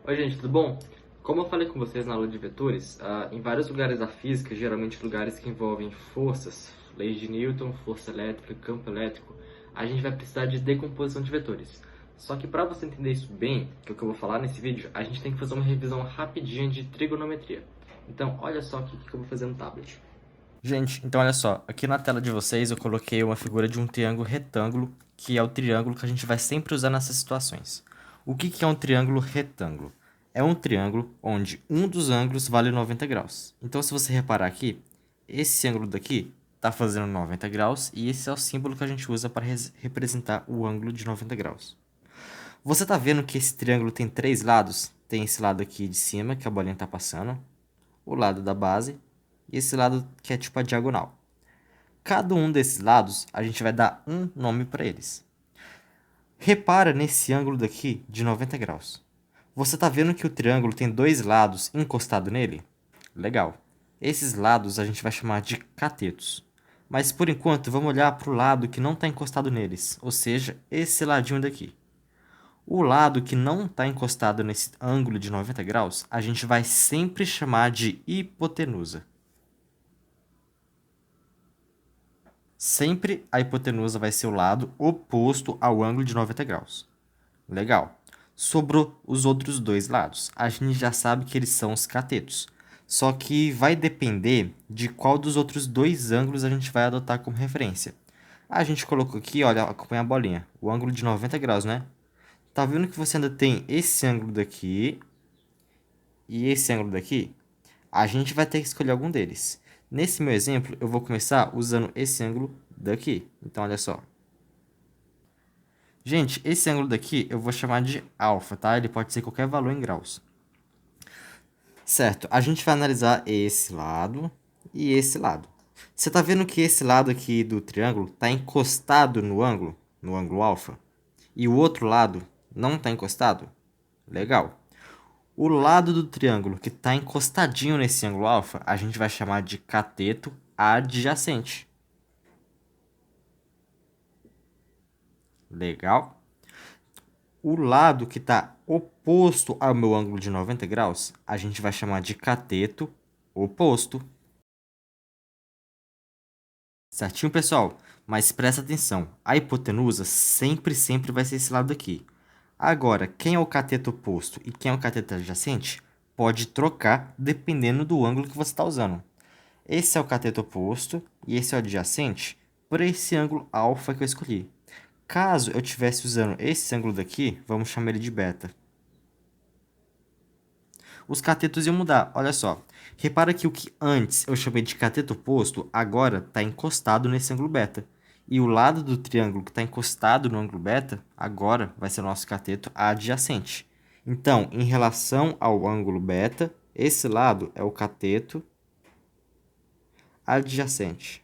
Oi, gente, tudo bom? Como eu falei com vocês na aula de vetores, em vários lugares da física, geralmente lugares que envolvem forças, leis de Newton, força elétrica, campo elétrico, a gente vai precisar de decomposição de vetores. Só que para você entender isso bem, que é o que eu vou falar nesse vídeo, a gente tem que fazer uma revisão rapidinha de trigonometria. Então, olha só o que eu vou fazer no tablet. Gente, então olha só, aqui na tela de vocês eu coloquei uma figura de um triângulo retângulo, que é o triângulo que a gente vai sempre usar nessas situações. O que é um triângulo retângulo? É um triângulo onde um dos ângulos vale 90 graus. Então, se você reparar aqui, esse ângulo daqui está fazendo 90 graus e esse é o símbolo que a gente usa para representar o ângulo de 90 graus. Você está vendo que esse triângulo tem três lados? Tem esse lado aqui de cima, que a bolinha está passando, o lado da base e esse lado que é tipo a diagonal. Cada um desses lados, a gente vai dar um nome para eles. Repara nesse ângulo daqui de 90 graus. Você está vendo que o triângulo tem dois lados encostados nele? Legal. Esses lados a gente vai chamar de catetos. Mas por enquanto, vamos olhar para o lado que não está encostado neles, ou seja, esse ladinho daqui. O lado que não está encostado nesse ângulo de 90 graus, a gente vai sempre chamar de hipotenusa. Sempre a hipotenusa vai ser o lado oposto ao ângulo de 90 graus. Legal. Sobrou os outros dois lados. A gente já sabe que eles são os catetos. Só que vai depender de qual dos outros dois ângulos a gente vai adotar como referência. A gente colocou aqui, olha, acompanha a bolinha. O ângulo de 90 graus, né? Tá vendo que você ainda tem esse ângulo daqui e esse ângulo daqui? A gente vai ter que escolher algum deles. Nesse meu exemplo, eu vou começar usando esse ângulo daqui. Então, olha só. Gente, esse ângulo daqui eu vou chamar de alfa, tá? Ele pode ser qualquer valor em graus. Certo, a gente vai analisar esse lado e esse lado. Você tá vendo que esse lado aqui do triângulo está encostado no ângulo alfa, e o outro lado não está encostado? Legal. O lado do triângulo que está encostadinho nesse ângulo alfa, a gente vai chamar de cateto adjacente. Legal. O lado que está oposto ao meu ângulo de 90 graus, a gente vai chamar de cateto oposto. Certinho, pessoal? Mas presta atenção, a hipotenusa sempre vai ser esse lado aqui. Agora, quem é o cateto oposto e quem é o cateto adjacente, pode trocar dependendo do ângulo que você está usando. Esse é o cateto oposto e esse é o adjacente por esse ângulo alfa que eu escolhi. Caso eu estivesse usando esse ângulo daqui, vamos chamar ele de beta. Os catetos iam mudar, olha só. Repara que o que antes eu chamei de cateto oposto, agora está encostado nesse ângulo beta. E o lado do triângulo que está encostado no ângulo beta, agora vai ser o nosso cateto adjacente. Então, em relação ao ângulo beta, esse lado é o cateto adjacente.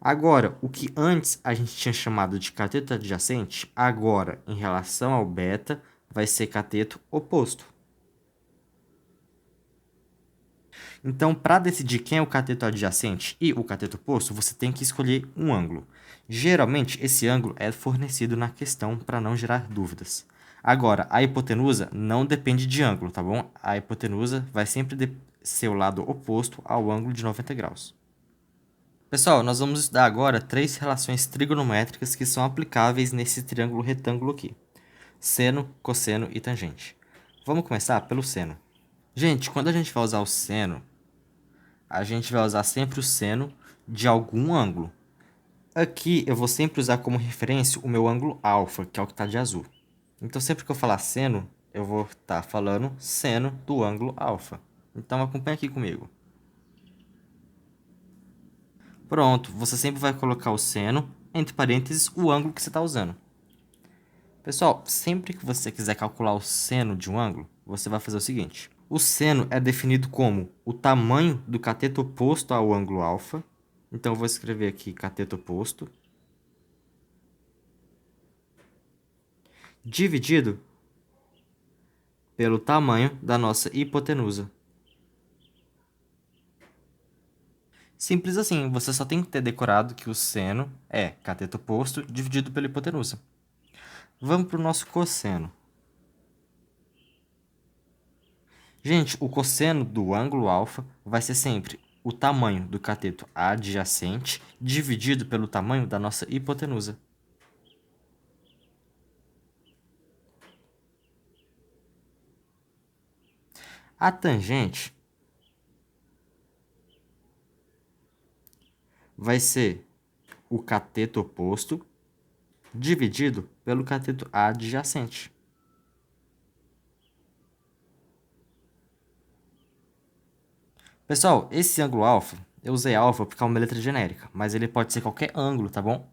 Agora, o que antes a gente tinha chamado de cateto adjacente, agora, em relação ao beta, vai ser cateto oposto. Então, para decidir quem é o cateto adjacente e o cateto oposto, você tem que escolher um ângulo. Geralmente, esse ângulo é fornecido na questão para não gerar dúvidas. Agora, a hipotenusa não depende de ângulo, tá bom? A hipotenusa vai sempre ser o lado oposto ao ângulo de 90 graus. Pessoal, nós vamos estudar agora três relações trigonométricas que são aplicáveis nesse triângulo retângulo aqui: seno, cosseno e tangente. Vamos começar pelo seno. Gente, quando a gente vai usar o seno, a gente vai usar sempre o seno de algum ângulo. Aqui eu vou sempre usar como referência o meu ângulo alfa, que é o que está de azul. Então, sempre que eu falar seno, eu vou estar falando seno do ângulo alfa. Então, acompanha aqui comigo. Pronto, você sempre vai colocar o seno, entre parênteses, o ângulo que você está usando. Pessoal, sempre que você quiser calcular o seno de um ângulo, você vai fazer o seguinte. O seno é definido como o tamanho do cateto oposto ao ângulo alfa. Então, eu vou escrever aqui cateto oposto, dividido pelo tamanho da nossa hipotenusa. Simples assim, você só tem que ter decorado que o seno é cateto oposto dividido pela hipotenusa. Vamos para o nosso cosseno. Gente, o cosseno do ângulo alfa vai ser sempre o tamanho do cateto adjacente dividido pelo tamanho da nossa hipotenusa. A tangente vai ser o cateto oposto dividido pelo cateto adjacente. Pessoal, esse ângulo alfa, eu usei alfa porque é uma letra genérica, mas ele pode ser qualquer ângulo, tá bom?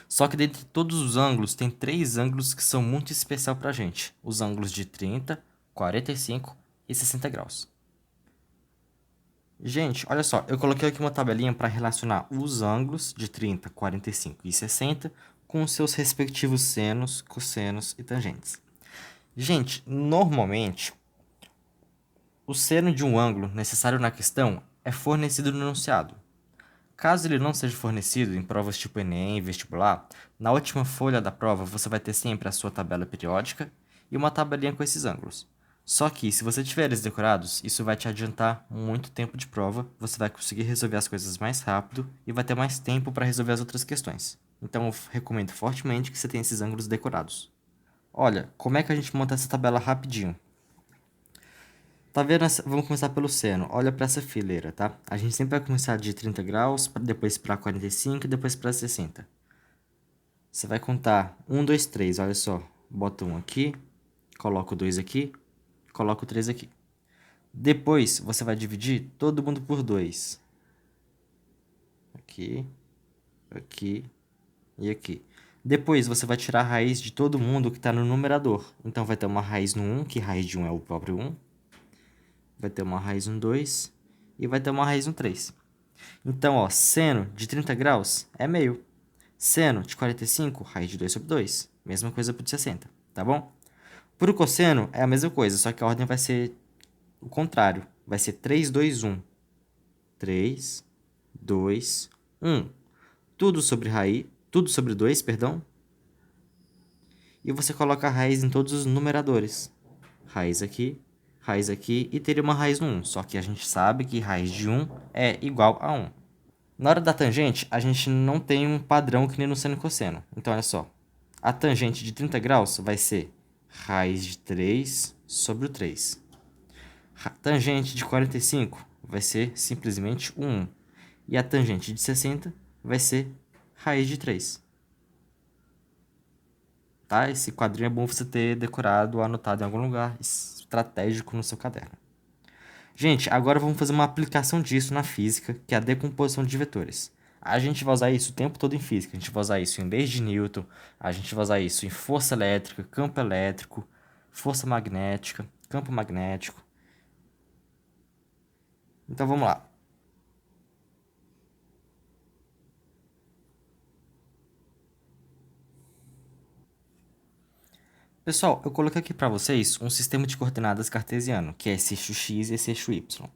Só que dentre todos os ângulos, tem 3 ângulos que são muito especial pra gente. Os ângulos de 30, 45 e 60 graus. Gente, olha só, eu coloquei aqui uma tabelinha para relacionar os ângulos de 30, 45 e 60 com os seus respectivos senos, cossenos e tangentes. Gente, normalmente, o seno de um ângulo necessário na questão é fornecido no enunciado. Caso ele não seja fornecido em provas tipo Enem e vestibular, na última folha da prova você vai ter sempre a sua tabela periódica e uma tabelinha com esses ângulos. Só que, se você tiver eles decorados, isso vai te adiantar muito tempo de prova, você vai conseguir resolver as coisas mais rápido e vai ter mais tempo para resolver as outras questões. Então, eu recomendo fortemente que você tenha esses ângulos decorados. Olha, como é que a gente monta essa tabela rapidinho? Tá vendo? Vamos começar pelo seno. Olha para essa fileira, tá? A gente sempre vai começar de 30 graus, depois para 45 e depois para 60. Você vai contar 1, 2, 3, olha só. Bota 1 aqui, coloca o 2 aqui, coloca o 3 aqui. Depois, você vai dividir todo mundo por 2. Aqui, aqui e aqui. Depois, você vai tirar a raiz de todo mundo que está no numerador. Então, vai ter uma raiz no 1, que raiz de 1 é o próprio 1. Vai ter uma raiz no 2 e vai ter uma raiz no 3. Então, ó, seno de 30 graus é meio. Seno de 45, raiz de 2 sobre 2. Mesma coisa para o de 60, tá bom? Para o cosseno é a mesma coisa, só que a ordem vai ser o contrário. Vai ser 3, 2, 1. 3, 2, 1. Tudo sobre 2, perdão. E você coloca a raiz em todos os numeradores. Raiz aqui e teria uma raiz no 1. Só que a gente sabe que raiz de 1 é igual a 1. Na hora da tangente, a gente não tem um padrão que nem no seno e cosseno. Então, olha só. A tangente de 30 graus vai ser raiz de 3 sobre o 3. Tangente de 45 vai ser simplesmente o 1. E a tangente de 60 vai ser raiz de 3. Tá? Esse quadrinho é bom você ter decorado ou anotado em algum lugar estratégico no seu caderno. Gente, agora vamos fazer uma aplicação disso na física, que é a decomposição de vetores. A gente vai usar isso o tempo todo em física. A gente vai usar isso em leis de Newton, a gente vai usar isso em força elétrica, campo elétrico, força magnética, campo magnético. Então vamos lá. Pessoal, eu coloquei aqui para vocês um sistema de coordenadas cartesiano, que é esse eixo x e esse eixo y.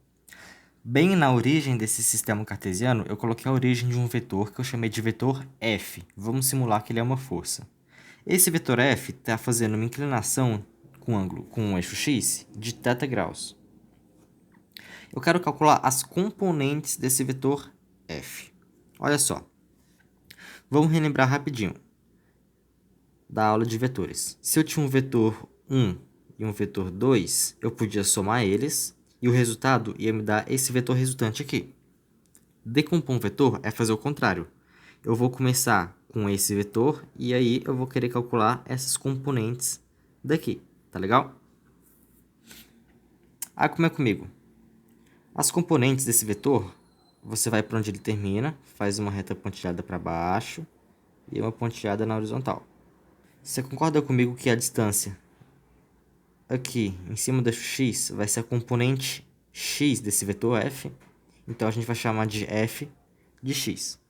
Bem na origem desse sistema cartesiano, eu coloquei a origem de um vetor que eu chamei de vetor f. Vamos simular que ele é uma força. Esse vetor f está fazendo uma inclinação com ângulo com o eixo x de θ graus. Eu quero calcular as componentes desse vetor f. Olha só. Vamos relembrar rapidinho da aula de vetores. Se eu tinha um vetor 1 e um vetor 2, eu podia somar eles e o resultado ia me dar esse vetor resultante aqui. Decompor um vetor é fazer o contrário. Eu vou começar com esse vetor e aí eu vou querer calcular essas componentes daqui, tá legal? Ah, como é comigo? As componentes desse vetor, você vai para onde ele termina, faz uma reta pontilhada para baixo e uma pontilhada na horizontal. Você concorda comigo que a distância aqui em cima do eixo x vai ser a componente x desse vetor f? Então, a gente vai chamar de f de x.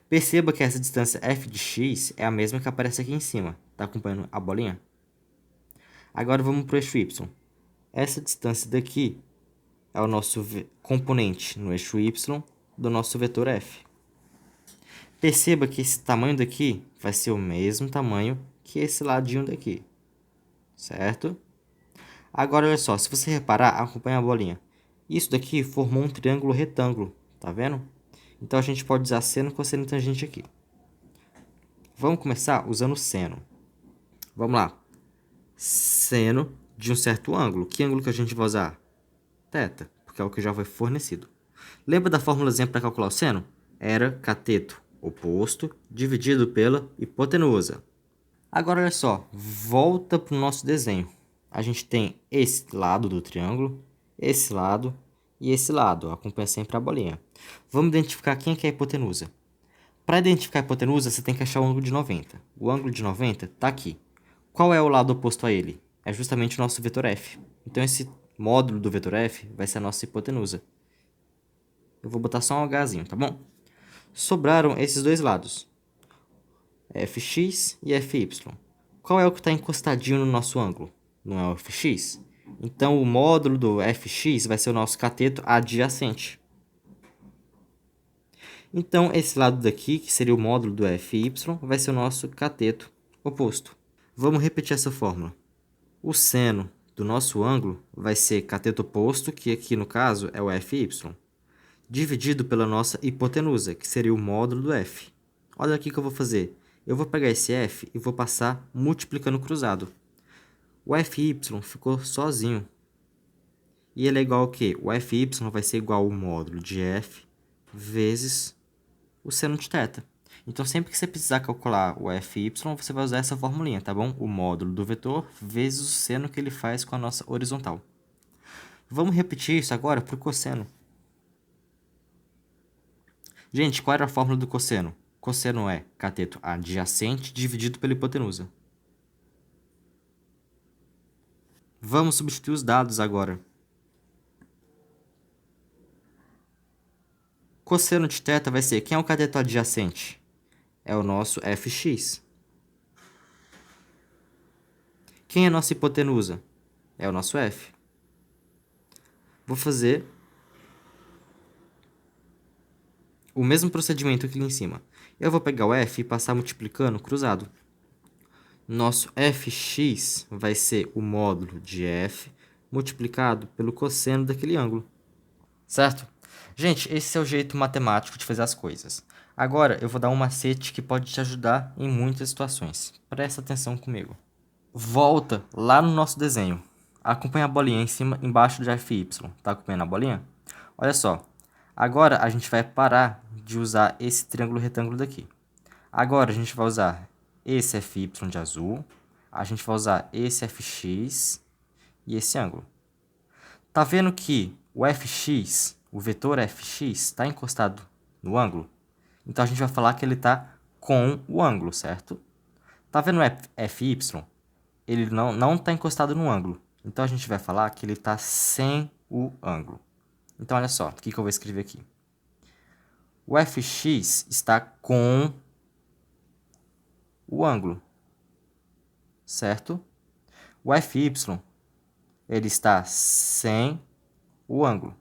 Perceba que essa distância f de x é a mesma que aparece aqui em cima. Está acompanhando a bolinha? Agora, vamos para o eixo y. Essa distância daqui é o nosso componente no eixo y do nosso vetor f. Perceba que esse tamanho daqui vai ser o mesmo tamanho que esse ladinho daqui, certo? Agora, olha só, se você reparar, acompanha a bolinha. Isso daqui formou um triângulo retângulo, tá vendo? Então, a gente pode usar seno, cosseno e tangente aqui. Vamos começar usando seno. Vamos lá. Seno de um certo ângulo. Que ângulo que a gente vai usar? Θ, porque é o que já foi fornecido. Lembra da formulazinha para calcular o seno? Era cateto oposto dividido pela hipotenusa. Agora, olha só, volta para o nosso desenho. A gente tem esse lado do triângulo, esse lado e esse lado. Acompanha sempre a bolinha. Vamos identificar quem é a hipotenusa. Para identificar a hipotenusa, você tem que achar o ângulo de 90. O ângulo de 90 está aqui. Qual é o lado oposto a ele? É justamente o nosso vetor f. Então, esse módulo do vetor f vai ser a nossa hipotenusa. Eu vou botar só um hzinho, tá bom? Sobraram esses dois lados, fx e fy. Qual é o que está encostadinho no nosso ângulo? Não é o fx? Então, o módulo do fx vai ser o nosso cateto adjacente. Então, esse lado daqui, que seria o módulo do fy, vai ser o nosso cateto oposto. Vamos repetir essa fórmula. O seno do nosso ângulo vai ser cateto oposto, que aqui no caso é o fy, dividido pela nossa hipotenusa, que seria o módulo do f. Olha aqui o que eu vou fazer. Eu vou pegar esse f e vou passar multiplicando cruzado. O fy ficou sozinho. E ele é igual ao quê? O fy vai ser igual ao módulo de f vezes o seno de θ. Então, sempre que você precisar calcular o fy, você vai usar essa formulinha, tá bom? O módulo do vetor vezes o seno que ele faz com a nossa horizontal. Vamos repetir isso agora para o cosseno. Gente, qual era a fórmula do cosseno? Cosseno é cateto adjacente dividido pela hipotenusa. Vamos substituir os dados agora. Cosseno de θ vai ser, quem é o cateto adjacente? É o nosso fx. Quem é a nossa hipotenusa? É o nosso f. Vou fazer o mesmo procedimento aqui em cima. Eu vou pegar o f e passar multiplicando cruzado. Nosso fx vai ser o módulo de f multiplicado pelo cosseno daquele ângulo. Certo? Gente, esse é o jeito matemático de fazer as coisas. Agora, eu vou dar um macete que pode te ajudar em muitas situações. Presta atenção comigo. Volta lá no nosso desenho. Acompanha a bolinha em cima, embaixo do fy. Tá acompanhando a bolinha? Olha só. Agora, a gente vai parar de usar esse triângulo retângulo daqui. Agora, a gente vai usar esse fy de azul. A gente vai usar esse fx e esse ângulo. Tá vendo que o fx, o vetor fx, está encostado no ângulo? Então, a gente vai falar que ele está com o ângulo, certo? Tá vendo o fy? Ele não está encostado no ângulo. Então, a gente vai falar que ele está sem o ângulo. Então, olha só, o que eu vou escrever aqui. O fx está com o ângulo, certo? O fy, ele está sem o ângulo.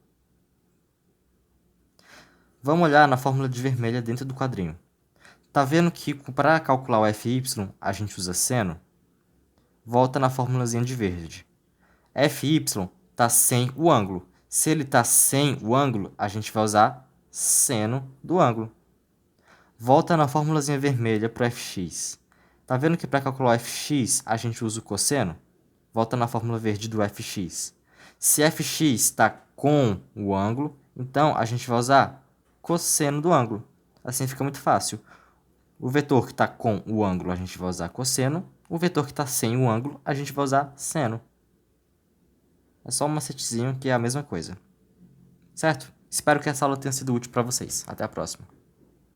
Vamos olhar na fórmula de vermelha dentro do quadrinho. Tá vendo que para calcular o fy, a gente usa seno? Volta na formulazinha de verde. Fy está sem o ângulo. Se ele está sem o ângulo, a gente vai usar seno do ângulo. Volta na formulazinha vermelha para o fx. Tá vendo que para calcular o fx, a gente usa o cosseno? Volta na fórmula verde do fx. Se fx está com o ângulo, então a gente vai usar cosseno do ângulo. Assim fica muito fácil. O vetor que está com o ângulo, a gente vai usar cosseno. O vetor que está sem o ângulo, a gente vai usar seno. É só um macetezinho que é a mesma coisa. Certo? Espero que essa aula tenha sido útil para vocês. Até a próxima.